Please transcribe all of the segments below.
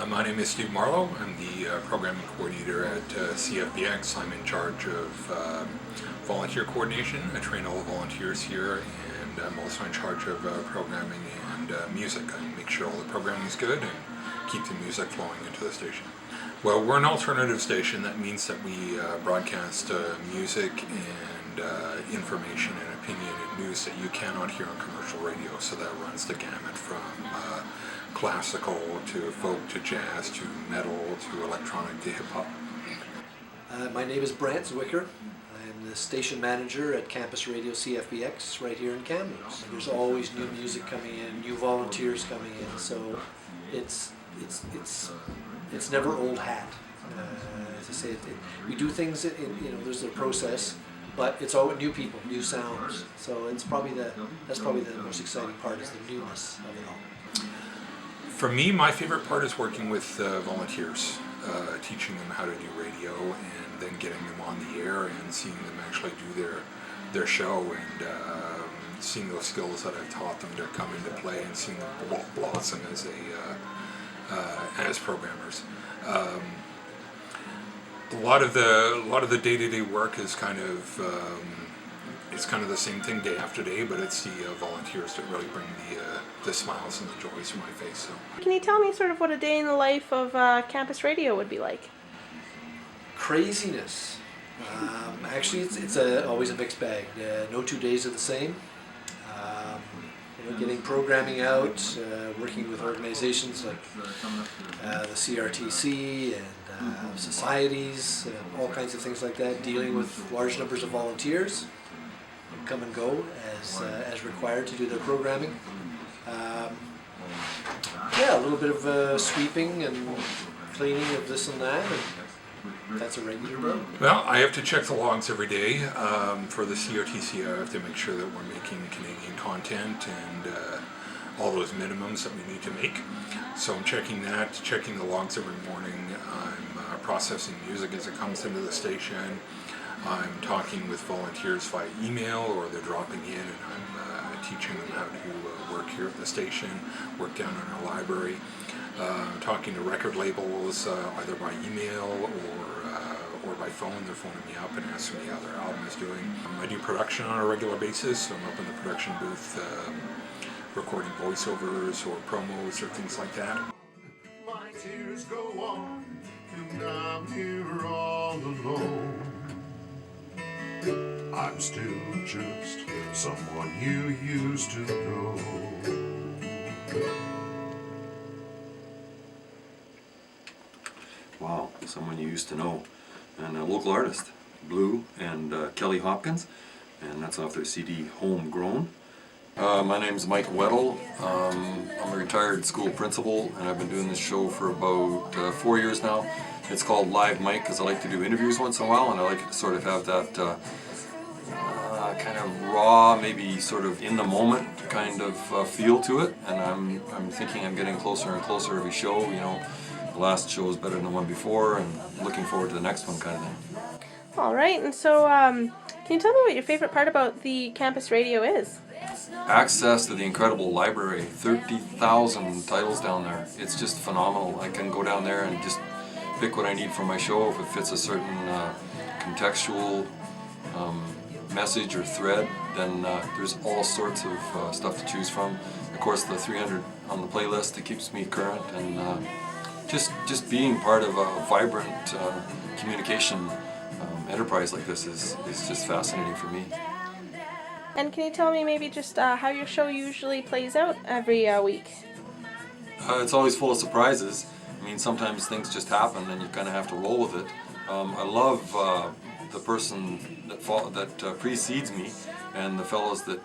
My name is Steve Marlowe. I'm the programming coordinator at CFBX. I'm in charge of volunteer coordination. I train all the volunteers here, and I'm also in charge of programming and music. I make sure all the programming is good and keep the music flowing into the station. Well, we're an alternative station. That means that we broadcast music and information and opinion and news that you cannot hear on commercial radio. So that runs the gamut from classical to folk to jazz to metal to electronic to hip-hop. My name is Brant Zwicker. I'm the station manager at Campus Radio CFBX right here in Kamloops. There's always new music coming in, new volunteers coming in, so it's never old hat. As I say, we do things there's a process, but it's all new people, new sounds. So that's probably the most exciting part, is the newness of it all. For me, my favorite part is working with volunteers, teaching them how to do radio and then getting them on the air and seeing them actually do their show and seeing those skills that I've taught them to come into play and seeing them blossom as programmers. A lot of the day-to-day work is kind of the same thing day after day, but it's the volunteers that really bring the smiles and the joys to my face. So. Can you tell me sort of what a day in the life of campus radio would be like? Craziness. Actually, it's always a mixed bag. No 2 days are the same. Getting programming out, working with organizations like the CRTC and societies, all kinds of things like that, dealing with large numbers of volunteers who come and go as required to do their programming. A little bit of sweeping and cleaning of this and that, and that's a regular day. Well, I have to check the logs every day. For the CRTC, I have to make sure that we're making Canadian content and all those minimums that we need to make. So I'm checking the logs every morning. I'm processing music as it comes into the station. I'm talking with volunteers via email, or they're dropping in, and I'm teaching them how to work here at the station, work down in our library. Talking to record labels either by email or by phone. They're phoning me up and asking me how their album is doing. I do production on a regular basis, so I'm up in the production booth recording voiceovers or promos or things like that. My tears go on, and I'm here all alone. I'm still just someone you used to know. Wow, someone you used to know. And a local artist, Blue and Kelly Hopkins, and that's off their CD Homegrown. My name's Mike Weddle. I'm a retired school principal, and I've been doing this show for about 4 years now. It's called Live Mike because I like to do interviews once in a while, and I like to sort of have that kind of raw, maybe sort of in the moment kind of feel to it. And I'm thinking I'm getting closer and closer every show. The last show is better than the one before, and looking forward to the next one kind of thing. All right, and so can you tell me what your favorite part about the campus radio is? Access to the incredible library, 30,000 titles down there. It's just phenomenal. I can go down there and just pick what I need for my show if it fits a certain contextual message or thread. Then there's all sorts of stuff to choose from. Of course, the 300 on the playlist, it keeps me current, and just being part of a vibrant communication enterprise like this is just fascinating for me. And can you tell me maybe just how your show usually plays out every week? It's always full of surprises. I mean, sometimes things just happen and you kind of have to roll with it. I love the person that precedes me and the fellows that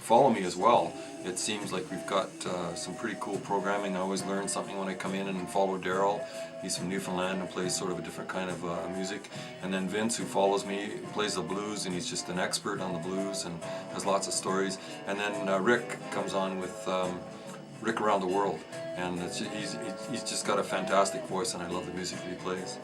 follow me as well. It seems like we've got some pretty cool programming. I always learn something when I come in and follow Daryl. He's from Newfoundland and plays sort of a different kind of music. And then Vince, who follows me, plays the blues, and he's just an expert on the blues and has lots of stories. And then Rick comes on with Rick Around the World, and he's just got a fantastic voice, and I love the music that he plays.